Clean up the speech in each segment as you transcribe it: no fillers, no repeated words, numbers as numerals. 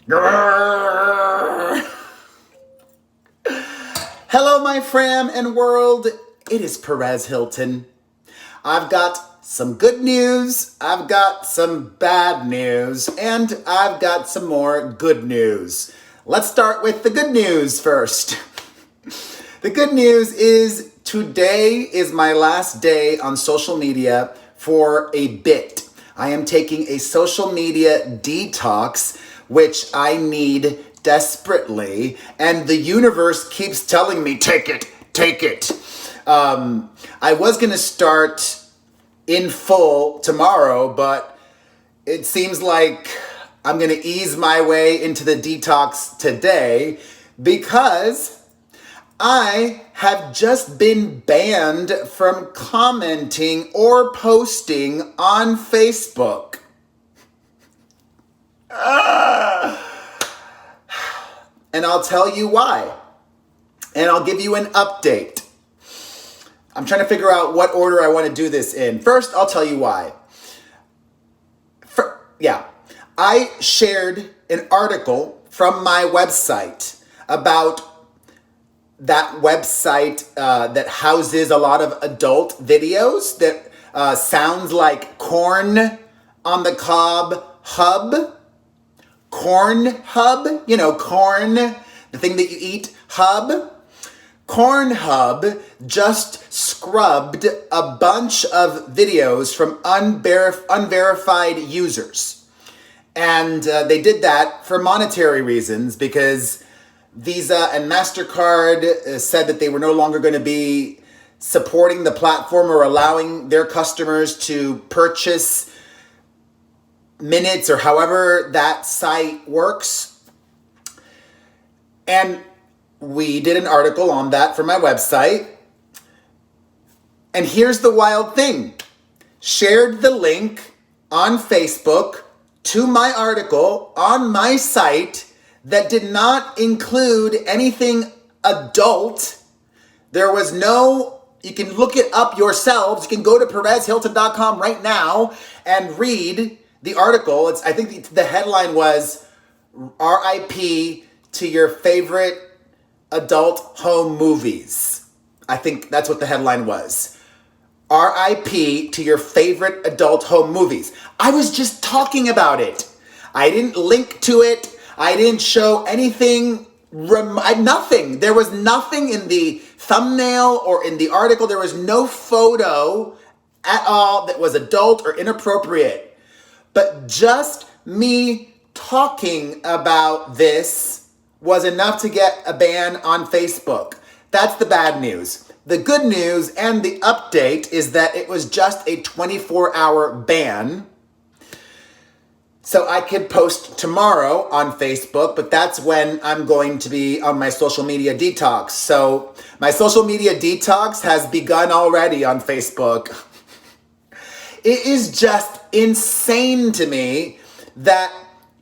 Hello, my fam and world. It is Perez Hilton. I've got some good news, I've got some bad news, and I've got some more good news. Let's start with the good news first. The good news is today is my last day on social media for a bit. I am taking a social media detox, which I need desperately, and the universe keeps telling me, take it. I was going to start in full tomorrow, but it seems like I'm going to ease my way into the detox today because I have just been banned from commenting or posting on Facebook. And I'll tell you why. And I'll give you an update. I'm trying to figure out what order I want to do this in. First, I'll tell you why. I shared an article from my website about that website that houses a lot of adult videos that sounds like corn on the cob hub. Corn hub, you know, corn, the thing that you eat, hub. Cornhub just scrubbed a bunch of videos from unverified users. And they did that for monetary reasons because Visa and MasterCard said that they were no longer going to be supporting the platform or allowing their customers to purchase minutes or however that site works. And we did an article on that for my website. And here's the wild thing. Shared the link on Facebook to my article on my site that did not include anything adult. There was no, you can look it up yourselves. You can go to perezhilton.com right now and read the article. I think the headline was RIP to your favorite adult home movies. I think that's what the headline was. RIP to your favorite adult home movies. I was just talking about it. I didn't link to it. I didn't show anything, nothing. There was nothing in the thumbnail or in the article. There was no photo at all that was adult or inappropriate. But just me talking about this was enough to get a ban on Facebook. That's the bad news. The good news and the update is that it was just a 24-hour ban. So I could post tomorrow on Facebook, but that's when I'm going to be on my social media detox. So my social media detox has begun already on Facebook. It is just insane to me that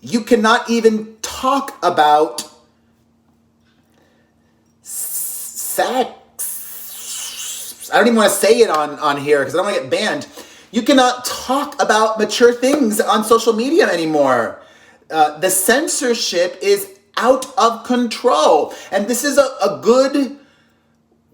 you cannot even talk about sex. I don't even want to say it on here because I don't want to get banned. You cannot talk about mature things on social media anymore. The censorship is out of control. And this is a good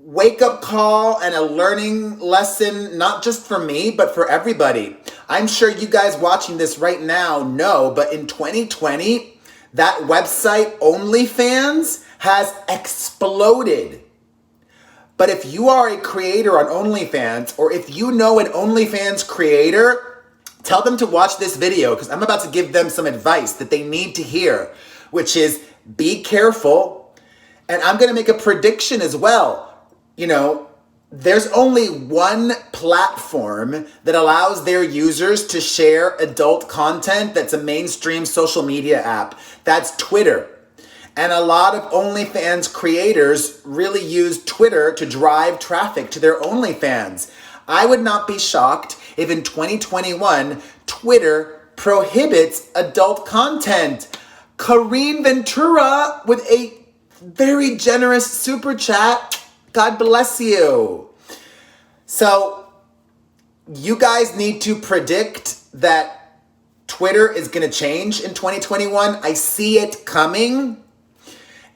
wake-up call and a learning lesson, not just for me, but for everybody. I'm sure you guys watching this right now know, but in 2020, that website OnlyFans has exploded. But if you are a creator on OnlyFans, or if you know an OnlyFans creator, tell them to watch this video because I'm about to give them some advice that they need to hear, which is be careful. And I'm going to make a prediction as well. You know, there's only one platform that allows their users to share adult content that's a mainstream social media app. That's Twitter. And a lot of OnlyFans creators really use Twitter to drive traffic to their OnlyFans. I would not be shocked if in 2021, Twitter prohibits adult content. Karine Ventura with a very generous super chat. God bless you. So you guys need to predict that Twitter is going to change in 2021. I see it coming.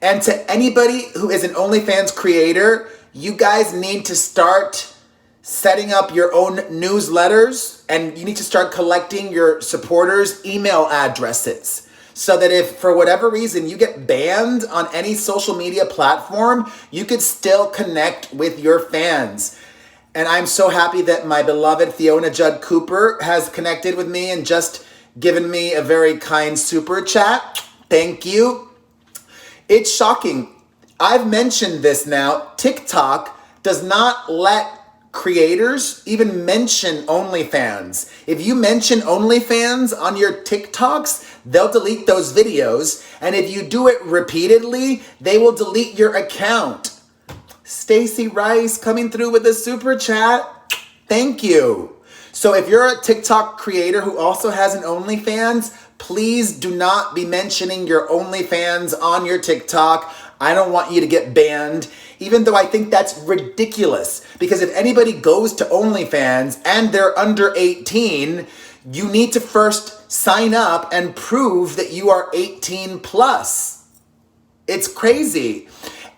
And to anybody who is an OnlyFans creator, you guys need to start setting up your own newsletters, and you need to start collecting your supporters' email addresses so that if for whatever reason you get banned on any social media platform, you could still connect with your fans. And I'm so happy that my beloved Fiona Judd Cooper has connected with me and just given me a very kind super chat. Thank you. It's shocking. I've mentioned this now. TikTok does not let creators even mention OnlyFans. If you mention OnlyFans on your TikToks, they'll delete those videos. And if you do it repeatedly, they will delete your account. Stacy Rice coming through with a super chat. Thank you. So if you're a TikTok creator who also has an OnlyFans, please do not be mentioning your OnlyFans on your TikTok. I don't want you to get banned, even though I think that's ridiculous. Because if anybody goes to OnlyFans and they're under 18, you need to first sign up and prove that you are 18 plus. It's crazy.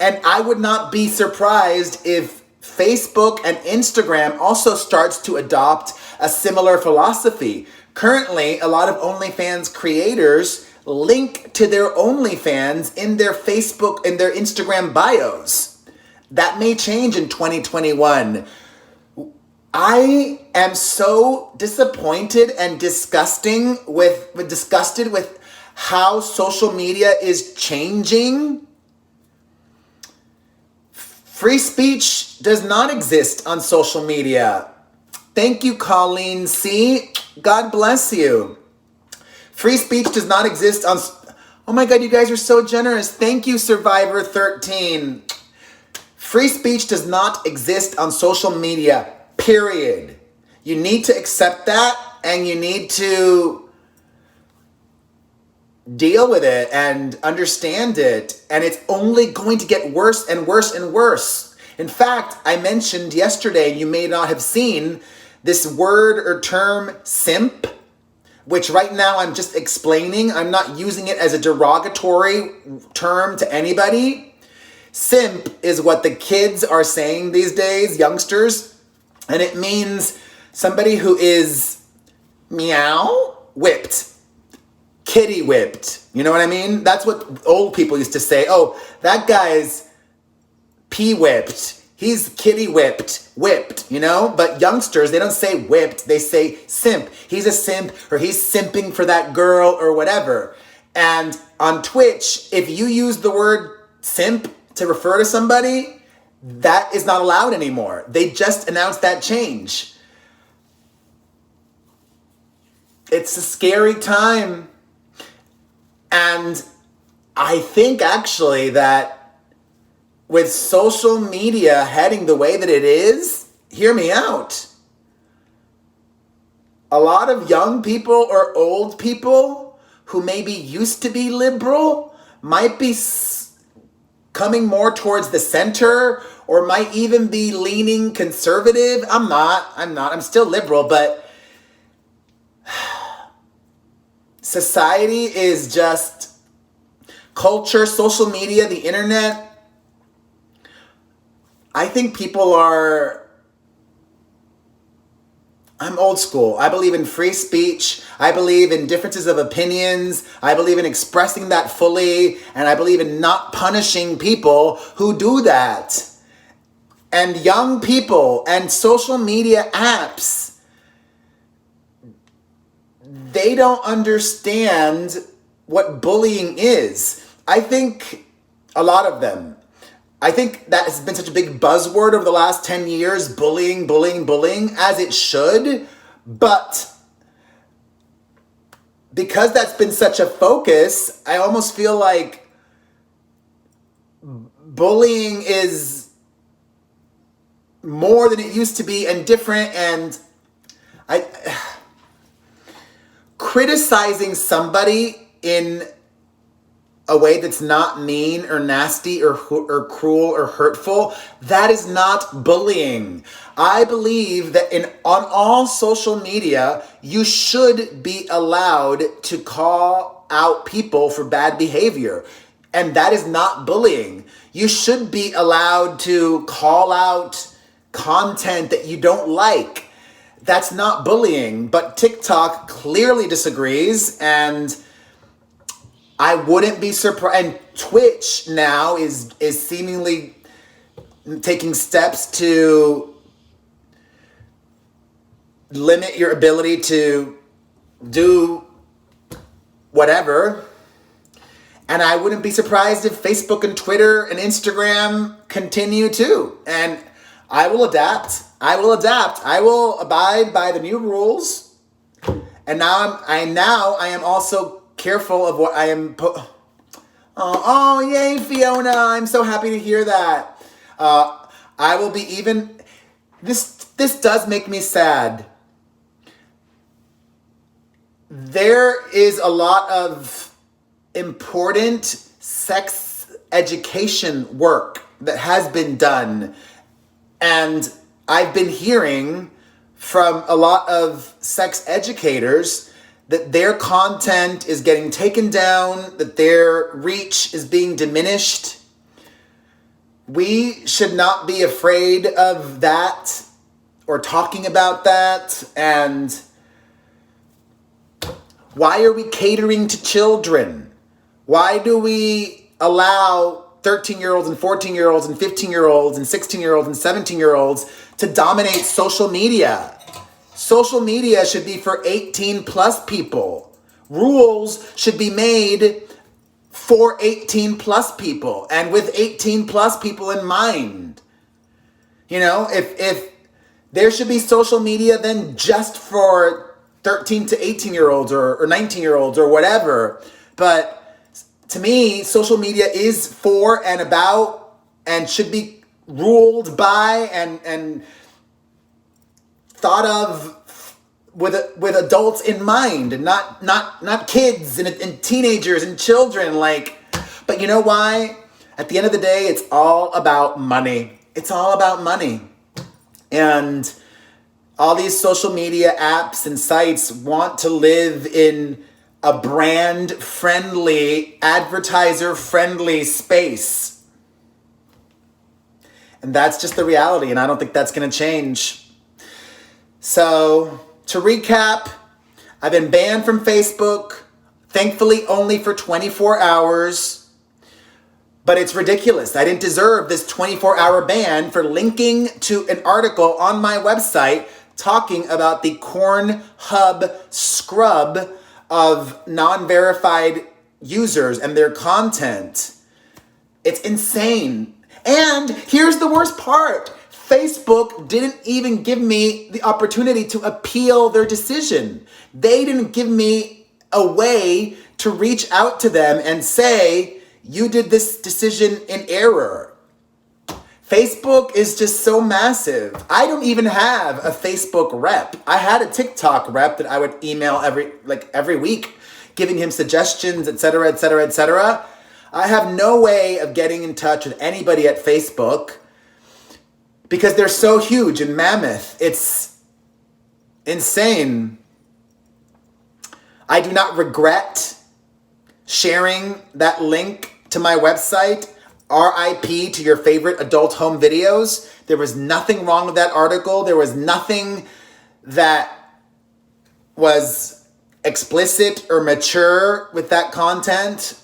And I would not be surprised if Facebook and Instagram also starts to adopt a similar philosophy. Currently, a lot of OnlyFans creators link to their OnlyFans in their Facebook and their Instagram bios. That may change in 2021. I am so disappointed and disgusted with how social media is changing. Free speech does not exist on social media. Thank you, Colleen C. God bless you. Free speech does not exist on... Oh my God, you guys are so generous. Thank you, Survivor 13. Free speech does not exist on social media, period. You need to accept that, and you need to deal with it and understand it. And it's only going to get worse and worse and worse. In fact, I mentioned yesterday, you may not have seen this word or term, simp, which right now I'm just explaining. I'm not using it as a derogatory term to anybody. Simp is what the kids are saying these days, youngsters, and it means somebody who is meow whipped, kitty whipped. You know what I mean? That's what old people used to say. Oh, that guy's pee whipped. He's kitty whipped, you know? But youngsters, they don't say whipped, they say simp. He's a simp, or he's simping for that girl, or whatever. And on Twitch, if you use the word simp to refer to somebody, that is not allowed anymore. They just announced that change. It's a scary time. And I think actually that with social media heading the way that it is, hear me out. A lot of young people or old people who maybe used to be liberal might be coming more towards the center, or might even be leaning conservative. I'm not. I'm still liberal, but society is just culture, social media, the internet. I think people are... I'm old school. I believe in free speech. I believe in differences of opinions. I believe in expressing that fully. And I believe in not punishing people who do that. And young people and social media apps, they don't understand what bullying is. I think a lot of them. I think that has been such a big buzzword over the last 10 years, bullying, as it should. But because that's been such a focus, I almost feel like bullying is more than it used to be and different. And criticizing somebody in a way that's not mean or nasty or cruel or hurtful, that is not bullying. I believe that on all social media, you should be allowed to call out people for bad behavior. And that is not bullying. You should be allowed to call out content that you don't like. That's not bullying. But TikTok clearly disagrees, and I wouldn't be surprised. And Twitch now is seemingly taking steps to limit your ability to do whatever. And I wouldn't be surprised if Facebook and Twitter and Instagram continue too. And I will adapt. I will abide by the new rules. And now I am also careful of what I am oh, yay, Fiona. I'm so happy to hear that. I will be even... This does make me sad. There is a lot of important sex education work that has been done. And I've been hearing from a lot of sex educators that their content is getting taken down, that their reach is being diminished. We should not be afraid of that or talking about that. And why are we catering to children? Why do we allow 13-year-olds and 14-year-olds and 15-year-olds and 16-year-olds and 17-year-olds to dominate social media? Social media should be for 18 plus people. Rules should be made for 18 plus people and with 18 plus people in mind. You know, if there should be social media then just for 13 to 18-year-olds or 19-year-olds or whatever. But to me, social media is for and about and should be ruled by and thought of with adults in mind, and not kids and teenagers and children. But you know why? At the end of the day, it's all about money. It's all about money. And all these social media apps and sites want to live in a brand-friendly, advertiser-friendly space. And that's just the reality, and I don't think that's going to change. So, to recap, I've been banned from Facebook, thankfully only for 24 hours. But it's ridiculous. I didn't deserve this 24-hour ban for linking to an article on my website talking about the Cornhub scrub of non-verified users and their content. It's insane. And here's the worst part. Facebook didn't even give me the opportunity to appeal their decision. They didn't give me a way to reach out to them and say, you did this decision in error. Facebook is just so massive. I don't even have a Facebook rep. I had a TikTok rep that I would email every week, giving him suggestions, etc., etc., etc. I have no way of getting in touch with anybody at Facebook because they're so huge and mammoth. It's insane. I do not regret sharing that link to my website. RIP to your favorite adult home videos. There was nothing wrong with that article. There was nothing that was explicit or mature with that content.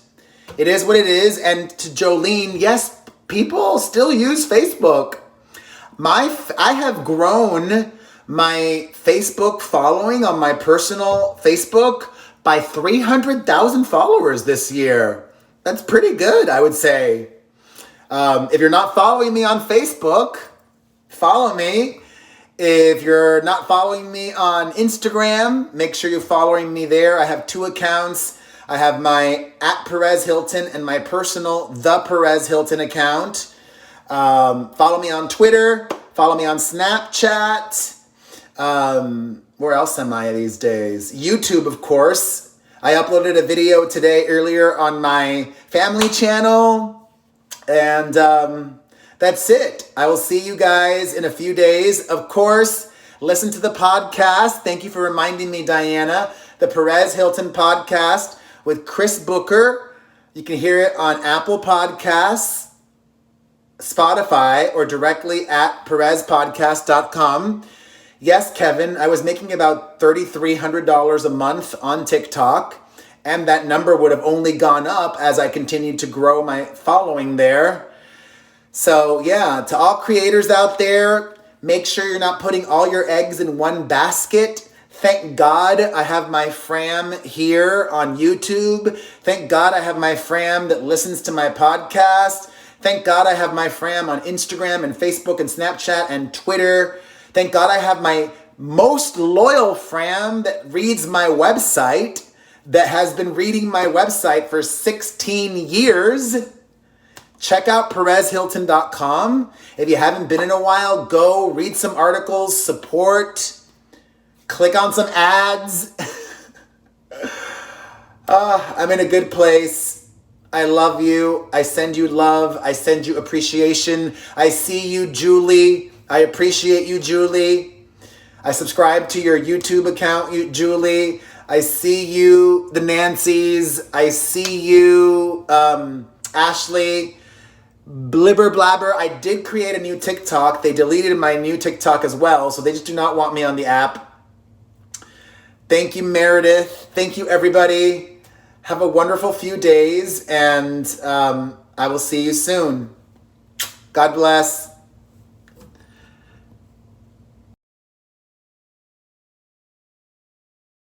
It is what it is. And to Jolene, yes, people still use Facebook. I have grown my Facebook following on my personal Facebook by 300,000 followers this year. That's pretty good, I would say. If you're not following me on Facebook, follow me. If you're not following me on Instagram, make sure you're following me there. I have 2 accounts. I have my @Perez Hilton and my personal The Perez Hilton account. Follow me on Twitter. Follow me on Snapchat. Where else am I these days? YouTube, of course. I uploaded a video today earlier on my family channel. And that's it. I will see you guys in a few days. Of course, listen to the podcast. Thank you for reminding me, Diana. The Perez Hilton podcast with Chris Booker. You can hear it on Apple Podcasts, Spotify, or directly at perezpodcast.com. Yes, Kevin, I was making about $3,300 a month on TikTok, and that number would have only gone up as I continued to grow my following there. So yeah, to all creators out there, make sure you're not putting all your eggs in one basket. Thank God I have my Fram here on YouTube. Thank God I have my Fram that listens to my podcast. Thank God I have my Fram on Instagram and Facebook and Snapchat and Twitter. Thank God I have my most loyal Fram that reads my website, that has been reading my website for 16 years. Check out PerezHilton.com. If you haven't been in a while, go read some articles, support, click on some ads. I'm in a good place. I love you. I send you love. I send you appreciation. I see you, Julie. I appreciate you, Julie. I subscribe to your YouTube account, Julie. I see you, the Nancys. I see you, Ashley. Blibber blabber. I did create a new TikTok. They deleted my new TikTok as well, so they just do not want me on the app. Thank you, Meredith. Thank you, everybody. Have a wonderful few days, and I will see you soon. God bless.